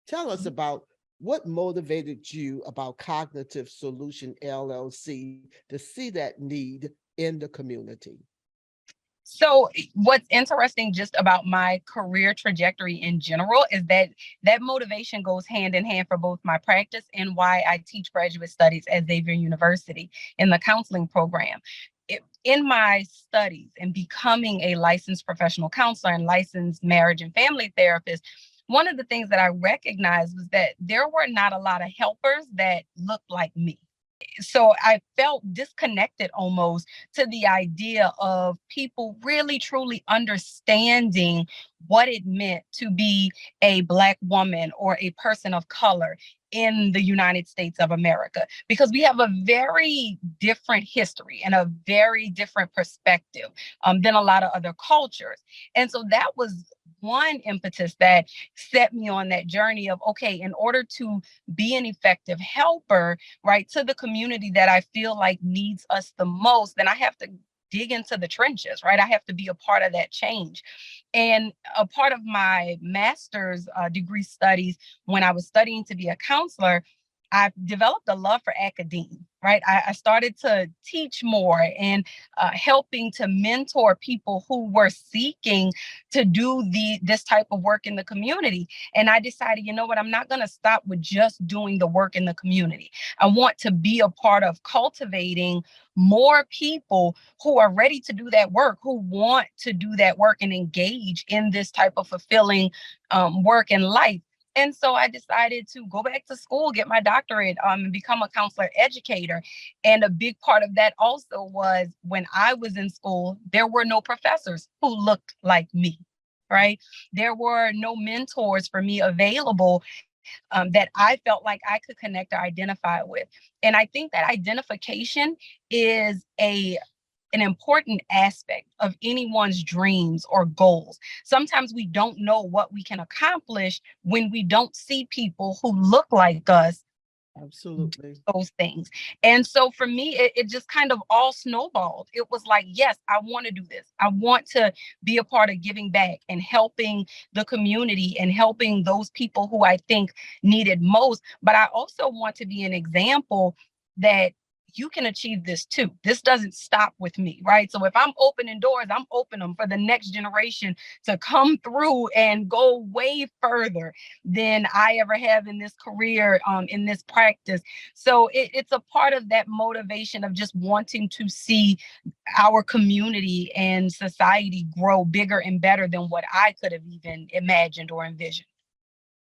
Tell us about what motivated you about Cognitive Solution LLC to see that need in the community. So what's interesting just about my career trajectory in general is that that motivation goes hand in hand for both my practice and why I teach graduate studies at Xavier University in the counseling program. In my studies and becoming a licensed professional counselor and licensed marriage and family therapist, one of the things that I recognized was that there were not a lot of helpers that looked like me. So I felt disconnected almost to the idea of people really truly understanding what it meant to be a Black woman or a person of color in the United States of America, because we have a very different history and a very different perspective than a lot of other cultures. And so that was one impetus that set me on that journey of, okay, in order to be an effective helper, right, to the community that I feel like needs us the most, then I have to dig into the trenches, right? I have to be a part of that change. And a part of my master's degree studies, when I was studying to be a counselor, I developed a love for academia, right? I started to teach more and helping to mentor people who were seeking to do this type of work in the community. And I decided, you know what, I'm not going to stop with just doing the work in the community. I want to be a part of cultivating more people who are ready to do that work, who want to do that work and engage in this type of fulfilling work in life. And so I decided to go back to school, get my doctorate, and become a counselor educator. And a big part of that also was when I was in school, there were no professors who looked like me, right? There were no mentors for me available that I felt like I could connect or identify with. And I think that identification is an important aspect of anyone's dreams or goals. Sometimes we don't know what we can accomplish when we don't see people who look like us Absolutely. those things. And so for me, it just kind of all snowballed. It was like, yes, I want to do this. I want to be a part of giving back and helping the community and helping those people who I think need it most. But I also want to be an example that you can achieve this too. This doesn't stop with me, right? So if I'm opening doors, I'm opening them for the next generation to come through and go way further than I ever have in this career, in this practice. So it's a part of that motivation of just wanting to see our community and society grow bigger and better than what I could have even imagined or envisioned.